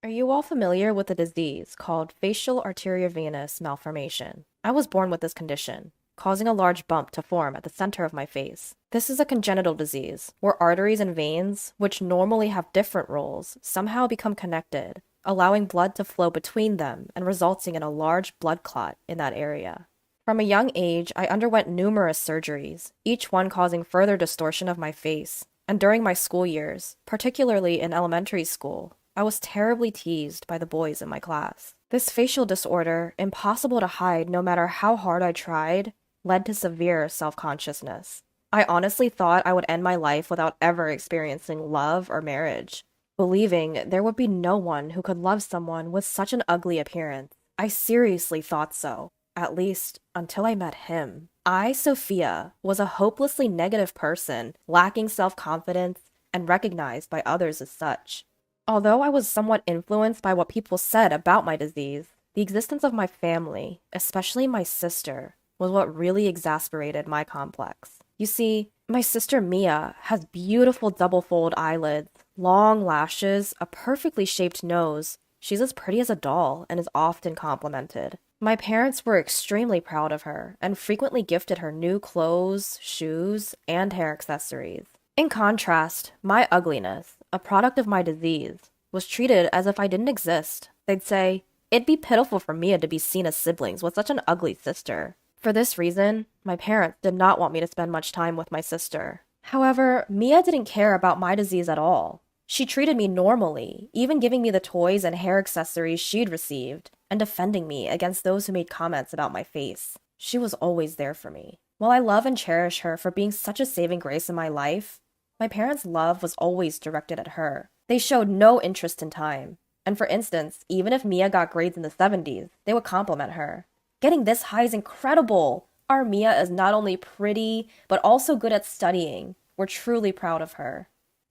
Are you all familiar with a disease called facial arteriovenous malformation? I was born with this condition, causing a large bump to form at the center of my face. This is a congenital disease where arteries and veins, which normally have different roles, somehow become connected, allowing blood to flow between them and resulting in a large blood clot in that area. From a young age, I underwent numerous surgeries, each one causing further distortion of my face. And during my school years, particularly in elementary school, I was terribly teased by the boys in my class. This facial disorder, impossible to hide no matter how hard I tried, led to severe self-consciousness. I honestly thought I would end my life without ever experiencing love or marriage, believing there would be no one who could love someone with such an ugly appearance. I seriously thought so, at least until I met him. I, Sophia, was a hopelessly negative person, lacking self-confidence, and recognized by others as such. Although I was somewhat influenced by what people said about my disease, the existence of my family, especially my sister, was what really exasperated my complex. You see, my sister Mia has beautiful double-fold eyelids, long lashes, a perfectly shaped nose. She's as pretty as a doll and is often complimented. My parents were extremely proud of her and frequently gifted her new clothes, shoes, and hair accessories. In contrast, my ugliness, a product of my disease, was treated as if I didn't exist. They'd say, "It'd be pitiful for Mia to be seen as siblings with such an ugly sister." For this reason, my parents did not want me to spend much time with my sister. However, Mia didn't care about my disease at all. She treated me normally, even giving me the toys and hair accessories she'd received, and defending me against those who made comments about my face. She was always there for me. While I love and cherish her for being such a saving grace in my life, my parents' love was always directed at her. They showed no interest in time. And for instance, even if Mia got grades in the 70s, they would compliment her. "Getting this high is incredible! Our Mia is not only pretty, but also good at studying. We're truly proud of her."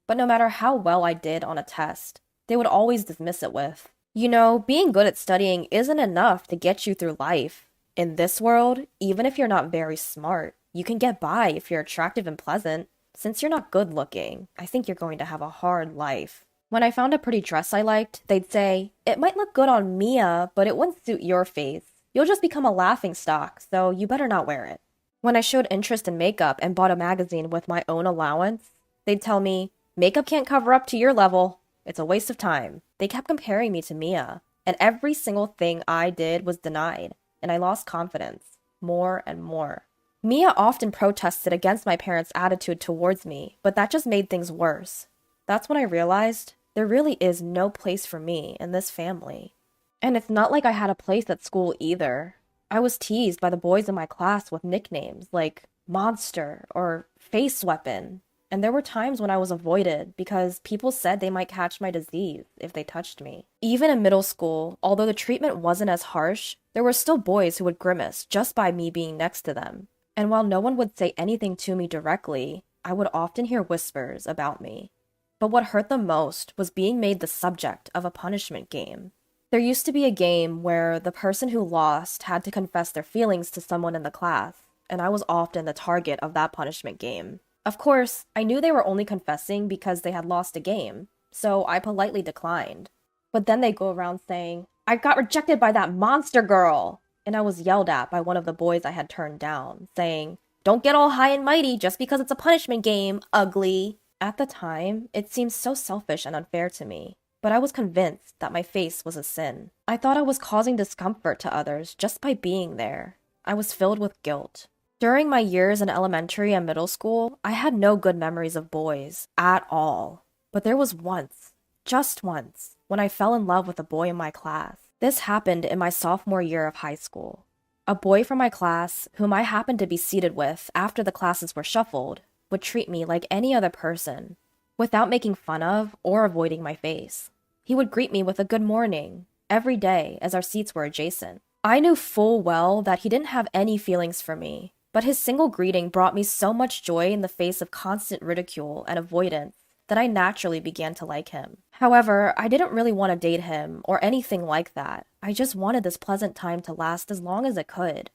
But no matter how well I did on a test, they would always dismiss it with, "You know, being good at studying isn't enough to get you through life. In this world, even if you're not very smart, you can get by if you're attractive and pleasant. Since you're not good looking, I think you're going to have a hard life." When I found a pretty dress I liked, they'd say, "It might look good on Mia, but it wouldn't suit your face. You'll just become a laughingstock, so you better not wear it." When I showed interest in makeup and bought a magazine with my own allowance, they'd tell me, "Makeup can't cover up to your level. It's a waste of time." They kept comparing me to Mia, and every single thing I did was denied, and I lost confidence, more and more. Mia often protested against my parents' attitude towards me, but that just made things worse. That's when I realized there really is no place for me in this family. And it's not like I had a place at school either. I was teased by the boys in my class with nicknames like Monster or Face Weapon. And there were times when I was avoided because people said they might catch my disease if they touched me. Even in middle school, although the treatment wasn't as harsh, there were still boys who would grimace just by me being next to them. And while no one would say anything to me directly, I would often hear whispers about me. But what hurt the most was being made the subject of a punishment game. There used to be a game where the person who lost had to confess their feelings to someone in the class, and I was often the target of that punishment game. Of course, I knew they were only confessing because they had lost a game, so I politely declined. But then they'd go around saying, "I got rejected by that monster girl!" And I was yelled at by one of the boys I had turned down, saying, "Don't get all high and mighty just because it's a punishment game, ugly." At the time, it seemed so selfish and unfair to me, but I was convinced that my face was a sin. I thought I was causing discomfort to others just by being there. I was filled with guilt. During my years in elementary and middle school, I had no good memories of boys, at all. But there was once, just once, when I fell in love with a boy in my class. This happened in my sophomore year of high school. A boy from my class, whom I happened to be seated with after the classes were shuffled, would treat me like any other person, without making fun of or avoiding my face. He would greet me with a good morning, every day as our seats were adjacent. I knew full well that he didn't have any feelings for me, but his single greeting brought me so much joy in the face of constant ridicule and avoidance that I naturally began to like him. However, I didn't really want to date him or anything like that. I just wanted this pleasant time to last as long as it could.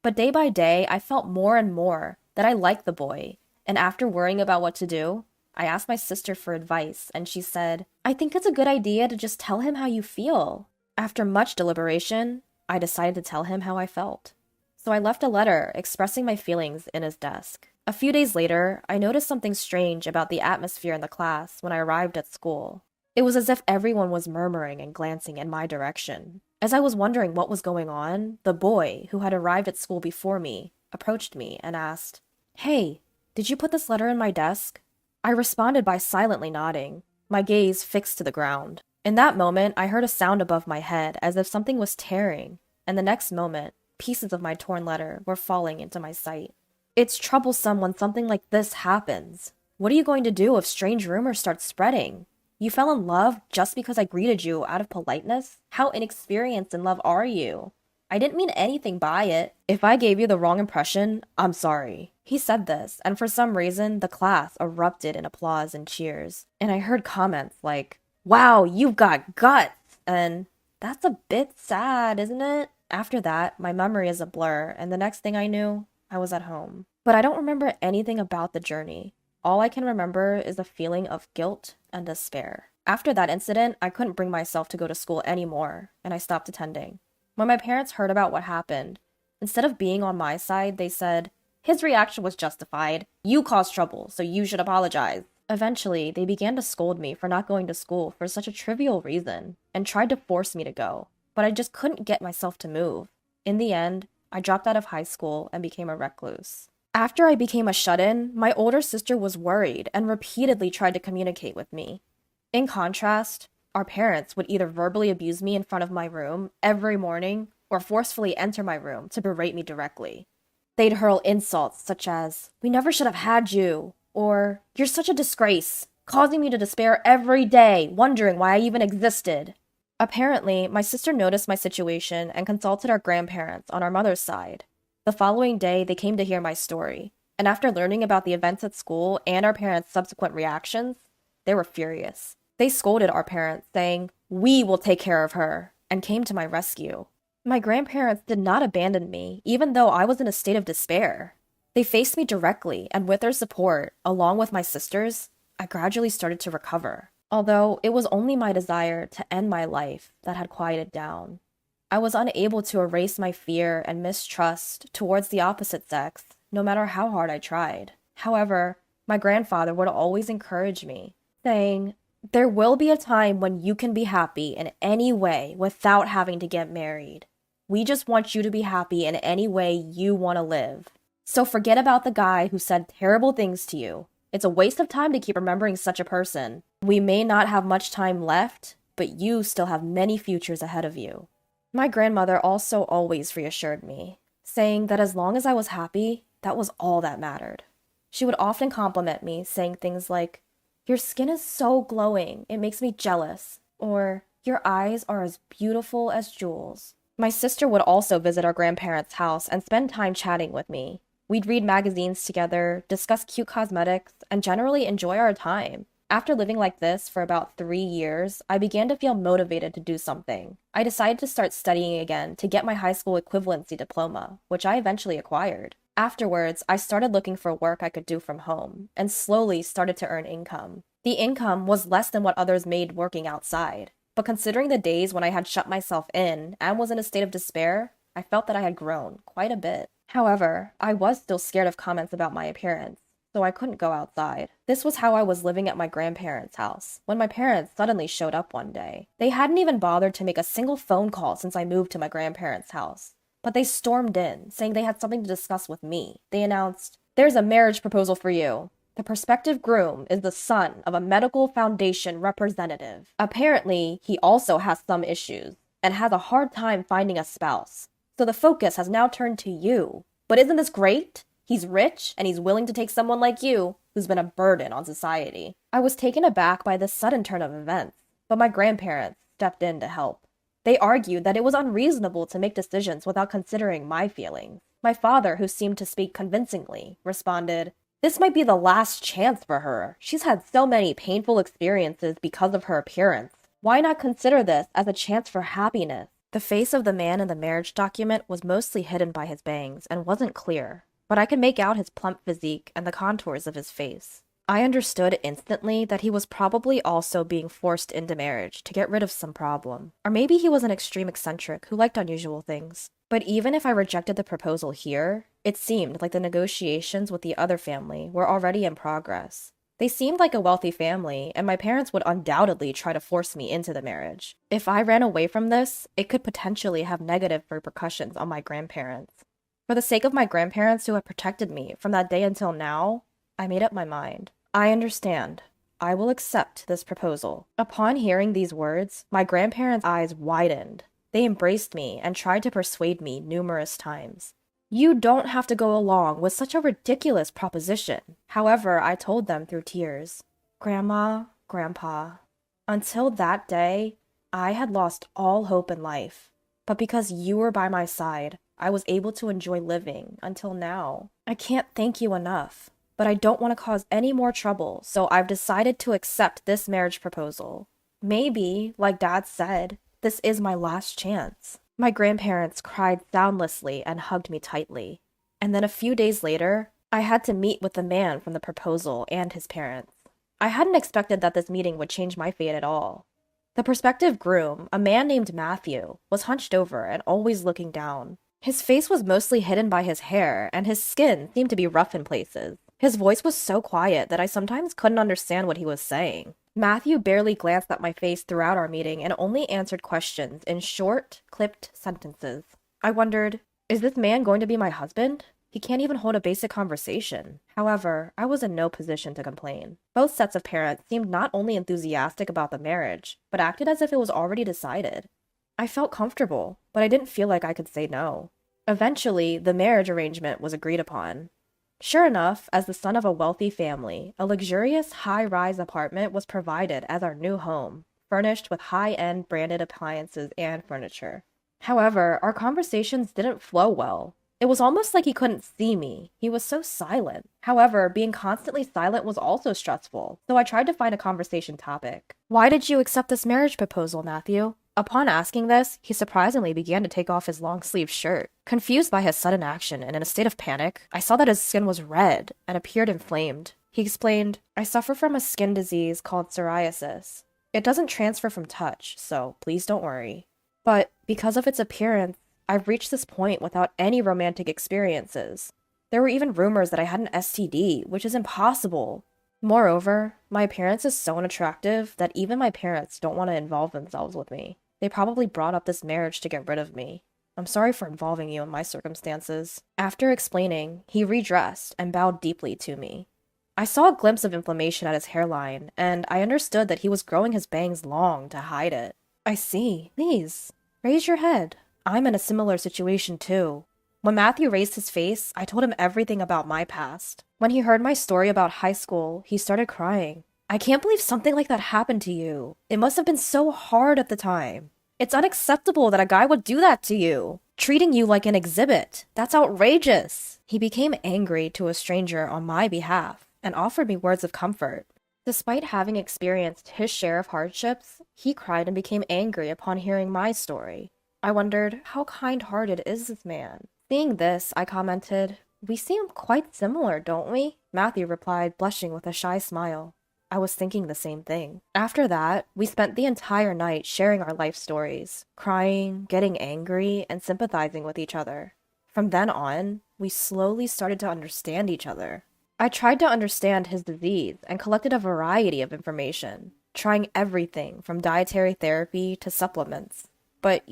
But day by day, I felt more and more that I liked the boy, and after worrying about what to do, I asked my sister for advice, and she said, I think it's a good idea to just tell him how you feel. After much deliberation, I decided to tell him how I felt. So I left a letter expressing my feelings in his desk. A few days later, I noticed something strange about the atmosphere in the class when I arrived at school. It was as if everyone was murmuring and glancing in my direction. As I was wondering what was going on, the boy, who had arrived at school before me, approached me and asked, "Hey, did you put this letter in my desk?" I responded by silently nodding, my gaze fixed to the ground. In that moment, I heard a sound above my head as if something was tearing, and the next moment, pieces of my torn letter were falling into my sight. It's troublesome when something like this happens. What are you going to do if strange rumors start spreading? You fell in love just because I greeted you out of politeness? How inexperienced in love are you? I didn't mean anything by it. If I gave you the wrong impression, I'm sorry. He said this, and for some reason, the class erupted in applause and cheers. And I heard comments like, "Wow, you've got guts!" And "That's a bit sad, isn't it?" After that, my memory is a blur, and the next thing I knew, I was at home. But I don't remember anything about the journey. All I can remember is a feeling of guilt and despair. After that incident, I couldn't bring myself to go to school anymore, and I stopped attending. When my parents heard about what happened, instead of being on my side, they said, "His reaction was justified. You caused trouble, so you should apologize." Eventually, they began to scold me for not going to school for such a trivial reason, and tried to force me to go, but I just couldn't get myself to move. In the end, I dropped out of high school and became a recluse. After I became a shut-in, my older sister was worried and repeatedly tried to communicate with me. In contrast, our parents would either verbally abuse me in front of my room every morning or forcefully enter my room to berate me directly. They'd hurl insults such as, "We never should have had you," or "You're such a disgrace," causing me to despair every day, wondering why I even existed. Apparently, my sister noticed my situation and consulted our grandparents on our mother's side. The following day, they came to hear my story, and after learning about the events at school and our parents' subsequent reactions, they were furious. They scolded our parents, saying, "We will take care of her," and came to my rescue. My grandparents did not abandon me, even though I was in a state of despair. They faced me directly, and with their support, along with my sisters, I gradually started to recover. Although it was only my desire to end my life that had quieted down. I was unable to erase my fear and mistrust towards the opposite sex, no matter how hard I tried. However, my grandfather would always encourage me, saying, "There will be a time when you can be happy in any way without having to get married. We just want you to be happy in any way you want to live. So forget about the guy who said terrible things to you. It's a waste of time to keep remembering such a person. We may not have much time left, but you still have many futures ahead of you." My grandmother also always reassured me, saying that as long as I was happy, that was all that mattered. She would often compliment me, saying things like, "Your skin is so glowing, it makes me jealous," or "Your eyes are as beautiful as jewels." My sister would also visit our grandparents' house and spend time chatting with me. We'd read magazines together, discuss cute cosmetics, and generally enjoy our time. After living like this for about 3 years, I began to feel motivated to do something. I decided to start studying again to get my high school equivalency diploma, which I eventually acquired. Afterwards, I started looking for work I could do from home, and slowly started to earn income. The income was less than what others made working outside, but considering the days when I had shut myself in and was in a state of despair, I felt that I had grown quite a bit. However, I was still scared of comments about my appearance, so I couldn't go outside. This was how I was living at my grandparents' house, when my parents suddenly showed up one day. They hadn't even bothered to make a single phone call since I moved to my grandparents' house. But they stormed in, saying they had something to discuss with me. They announced, "There's a marriage proposal for you. The prospective groom is the son of a medical foundation representative. Apparently, he also has some issues, and has a hard time finding a spouse. So the focus has now turned to you. But isn't this great? He's rich, and he's willing to take someone like you, who's been a burden on society." I was taken aback by this sudden turn of events, but my grandparents stepped in to help. They argued that it was unreasonable to make decisions without considering my feelings. My father, who seemed to speak convincingly, responded, "This might be the last chance for her. She's had so many painful experiences because of her appearance. Why not consider this as a chance for happiness?" The face of the man in the marriage document was mostly hidden by his bangs and wasn't clear, but I could make out his plump physique and the contours of his face. I understood instantly that he was probably also being forced into marriage to get rid of some problem. Or maybe he was an extreme eccentric who liked unusual things. But even if I rejected the proposal here, it seemed like the negotiations with the other family were already in progress. They seemed like a wealthy family, and my parents would undoubtedly try to force me into the marriage. If I ran away from this, it could potentially have negative repercussions on my grandparents. For the sake of my grandparents who have protected me from that day until now, I made up my mind. I understand. I will accept this proposal. Upon hearing these words, my grandparents' eyes widened. They embraced me and tried to persuade me numerous times. You don't have to go along with such a ridiculous proposition. However, I told them through tears, Grandma, Grandpa, until that day, I had lost all hope in life. But because you were by my side, I was able to enjoy living until now. I can't thank you enough, but I don't want to cause any more trouble, so I've decided to accept this marriage proposal. Maybe, like Dad said, this is my last chance. My grandparents cried soundlessly and hugged me tightly. And then a few days later, I had to meet with the man from the proposal and his parents. I hadn't expected that this meeting would change my fate at all. The prospective groom, a man named Matthew, was hunched over and always looking down. His face was mostly hidden by his hair, and his skin seemed to be rough in places. His voice was so quiet that I sometimes couldn't understand what he was saying. Matthew barely glanced at my face throughout our meeting and only answered questions in short, clipped sentences. I wondered, is this man going to be my husband? He can't even hold a basic conversation. However, I was in no position to complain. Both sets of parents seemed not only enthusiastic about the marriage, but acted as if it was already decided. I felt comfortable, but I didn't feel like I could say no. Eventually, the marriage arrangement was agreed upon. Sure enough, as the son of a wealthy family, a luxurious high-rise apartment was provided as our new home, furnished with high-end branded appliances and furniture. However, our conversations didn't flow well. It was almost like he couldn't see me. He was so silent. However, being constantly silent was also stressful, so I tried to find a conversation topic. Why did you accept this marriage proposal, Matthew? Upon asking this, he surprisingly began to take off his long-sleeved shirt. Confused by his sudden action and in a state of panic, I saw that his skin was red and appeared inflamed. He explained, I suffer from a skin disease called psoriasis. It doesn't transfer from touch, so please don't worry. But because of its appearance, I've reached this point without any romantic experiences. There were even rumors that I had an STD, which is impossible. Moreover, my appearance is so unattractive that even my parents don't want to involve themselves with me. They probably brought up this marriage to get rid of me. I'm sorry for involving you in my circumstances. After explaining, he redressed and bowed deeply to me. I saw a glimpse of inflammation at his hairline, and I understood that he was growing his bangs long to hide it. I see. Please, raise your head. I'm in a similar situation too. When Matthew raised his face, I told him everything about my past. When he heard my story about high school, he started crying. I can't believe something like that happened to you. It must have been so hard at the time. It's unacceptable that a guy would do that to you, treating you like an exhibit. That's outrageous. He became angry to a stranger on my behalf and offered me words of comfort. Despite having experienced his share of hardships, he cried and became angry upon hearing my story. I wondered, how kind-hearted is this man? Seeing this, I commented, we seem quite similar, don't we? Matthew replied, blushing with a shy smile. I was thinking the same thing. After that, we spent the entire night sharing our life stories, crying, getting angry, and sympathizing with each other. From then on, we slowly started to understand each other. I tried to understand his disease and collected a variety of information, trying everything from dietary therapy to supplements. But,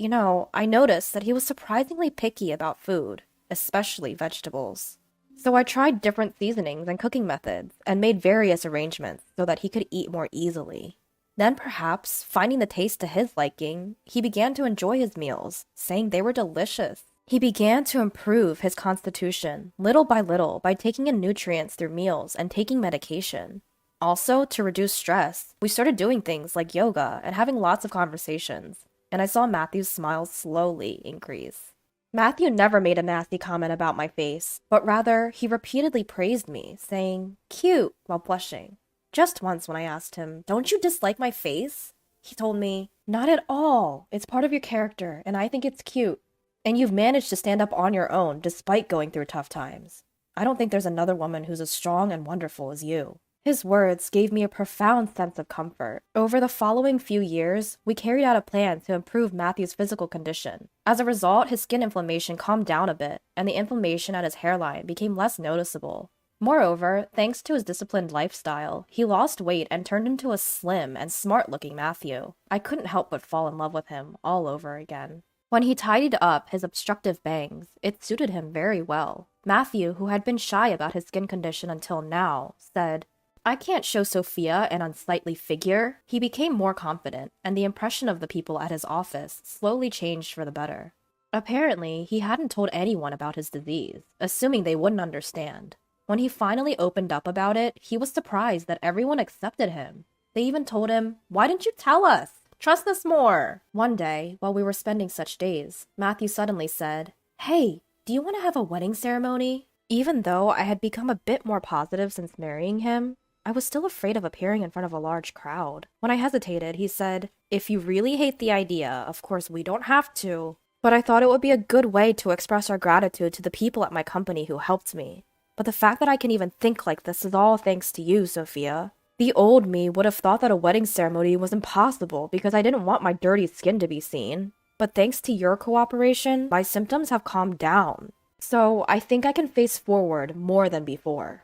I noticed that he was surprisingly picky about food, especially vegetables. So I tried different seasonings and cooking methods and made various arrangements so that he could eat more easily. Then perhaps, finding the taste to his liking, he began to enjoy his meals, saying they were delicious. He began to improve his constitution, little by little, by taking in nutrients through meals and taking medication. Also, to reduce stress, we started doing things like yoga and having lots of conversations, and I saw Matthew's smile slowly increase. Matthew never made a nasty comment about my face, but rather, he repeatedly praised me, saying, cute, while blushing. Just once when I asked him, don't you dislike my face? He told me, not at all. It's part of your character, and I think it's cute. And you've managed to stand up on your own despite going through tough times. I don't think there's another woman who's as strong and wonderful as you. His words gave me a profound sense of comfort. Over the following few years, we carried out a plan to improve Matthew's physical condition. As a result, his skin inflammation calmed down a bit, and the inflammation at his hairline became less noticeable. Moreover, thanks to his disciplined lifestyle, he lost weight and turned into a slim and smart-looking Matthew. I couldn't help but fall in love with him all over again. When he tidied up his obstructive bangs, it suited him very well. Matthew, who had been shy about his skin condition until now, said, "I can't show Sophia an unsightly figure." He became more confident, and the impression of the people at his office slowly changed for the better. Apparently, he hadn't told anyone about his disease, assuming they wouldn't understand. When he finally opened up about it, he was surprised that everyone accepted him. They even told him, "Why didn't you tell us? Trust us more." One day, while we were spending such days, Matthew suddenly said, "Hey, do you want to have a wedding ceremony?" Even though I had become a bit more positive since marrying him, I was still afraid of appearing in front of a large crowd. When I hesitated, he said, "If you really hate the idea, of course we don't have to. But I thought it would be a good way to express our gratitude to the people at my company who helped me. But the fact that I can even think like this is all thanks to you, Sophia. The old me would have thought that a wedding ceremony was impossible because I didn't want my dirty skin to be seen. But thanks to your cooperation, my symptoms have calmed down. So I think I can face forward more than before."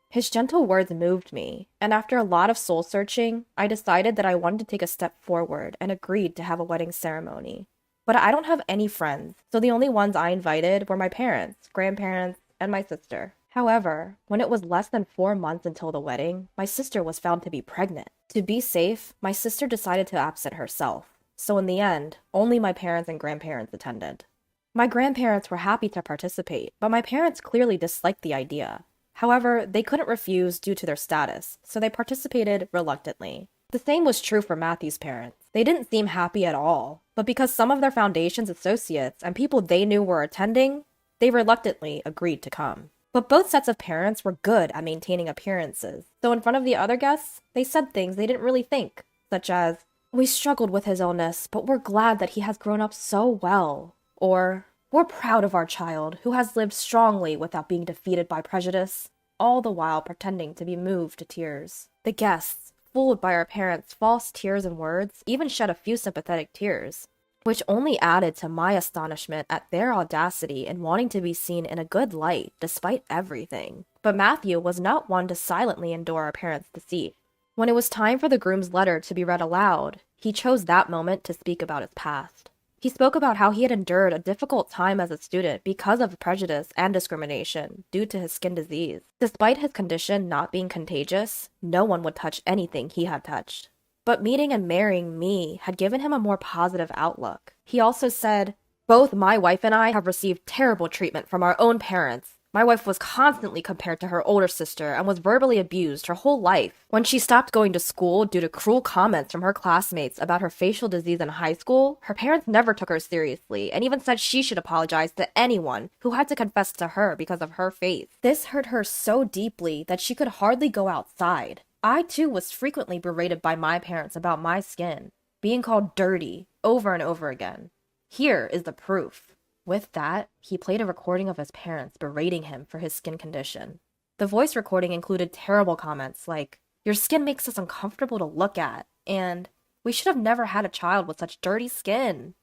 His gentle words moved me, and after a lot of soul-searching, I decided that I wanted to take a step forward and agreed to have a wedding ceremony. But I don't have any friends, so the only ones I invited were my parents, grandparents, and my sister. However, when it was less than 4 months until the wedding, my sister was found to be pregnant. To be safe, my sister decided to absent herself, so in the end, only my parents and grandparents attended. My grandparents were happy to participate, but my parents clearly disliked the idea. However, they couldn't refuse due to their status, so they participated reluctantly. The same was true for Matthew's parents. They didn't seem happy at all, but because some of their foundation's associates and people they knew were attending, they reluctantly agreed to come. But both sets of parents were good at maintaining appearances, so in front of the other guests, they said things they didn't really think, such as, "We struggled with his illness, but we're glad that he has grown up so well," or, "We're proud of our child, who has lived strongly without being defeated by prejudice," all the while pretending to be moved to tears. The guests, fooled by our parents' false tears and words, even shed a few sympathetic tears, which only added to my astonishment at their audacity in wanting to be seen in a good light despite everything. But Matthew was not one to silently endure our parents' deceit. When it was time for the groom's letter to be read aloud, he chose that moment to speak about his past. He spoke about how he had endured a difficult time as a student because of prejudice and discrimination due to his skin disease. Despite his condition not being contagious, no one would touch anything he had touched. But meeting and marrying me had given him a more positive outlook. He also said, "Both my wife and I have received terrible treatment from our own parents. My wife was constantly compared to her older sister and was verbally abused her whole life. When she stopped going to school due to cruel comments from her classmates about her facial disease in high school, her parents never took her seriously and even said she should apologize to anyone who had to confess to her because of her faith. This hurt her so deeply that she could hardly go outside. I too was frequently berated by my parents about my skin, being called dirty over and over again. Here is the proof." With that, he played a recording of his parents berating him for his skin condition. The voice recording included terrible comments like, "Your skin makes us uncomfortable to look at," and "We should have never had a child with such dirty skin."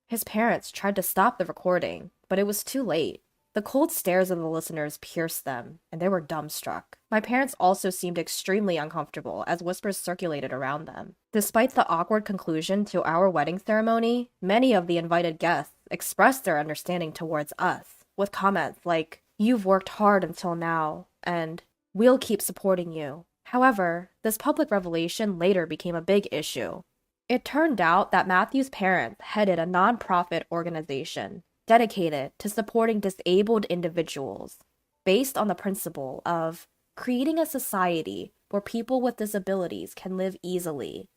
His parents tried to stop the recording, but it was too late. The cold stares of the listeners pierced them, and they were dumbstruck. My parents also seemed extremely uncomfortable as whispers circulated around them. Despite the awkward conclusion to our wedding ceremony, many of the invited guests expressed their understanding towards us, with comments like, "You've worked hard until now," and "We'll keep supporting you." However, this public revelation later became a big issue. It turned out that Matthew's parents headed a nonprofit organization dedicated to supporting disabled individuals, based on the principle of creating a society where people with disabilities can live easily.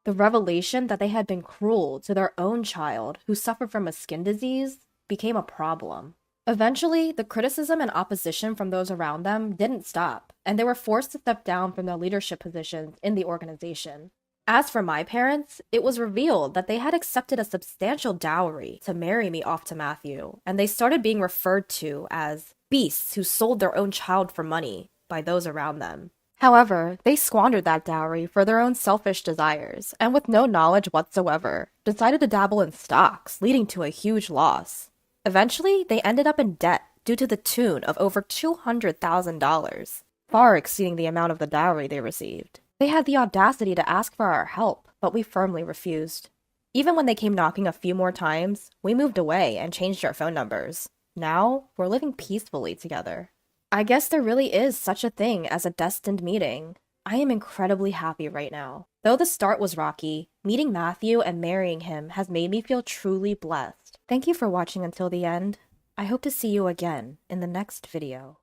The revelation that they had been cruel to their own child who suffered from a skin disease became a problem. Eventually, the criticism and opposition from those around them didn't stop, and they were forced to step down from their leadership positions in the organization. As for my parents, it was revealed that they had accepted a substantial dowry to marry me off to Matthew, and they started being referred to as beasts who sold their own child for money by those around them. However, they squandered that dowry for their own selfish desires, and with no knowledge whatsoever, decided to dabble in stocks, leading to a huge loss. Eventually, they ended up in debt due to the tune of over $200,000, far exceeding the amount of the dowry they received. They had the audacity to ask for our help, but we firmly refused. Even when they came knocking a few more times, we moved away and changed our phone numbers. Now, we're living peacefully together. I guess there really is such a thing as a destined meeting. I am incredibly happy right now. Though the start was rocky, meeting Matthew and marrying him has made me feel truly blessed. Thank you for watching until the end. I hope to see you again in the next video.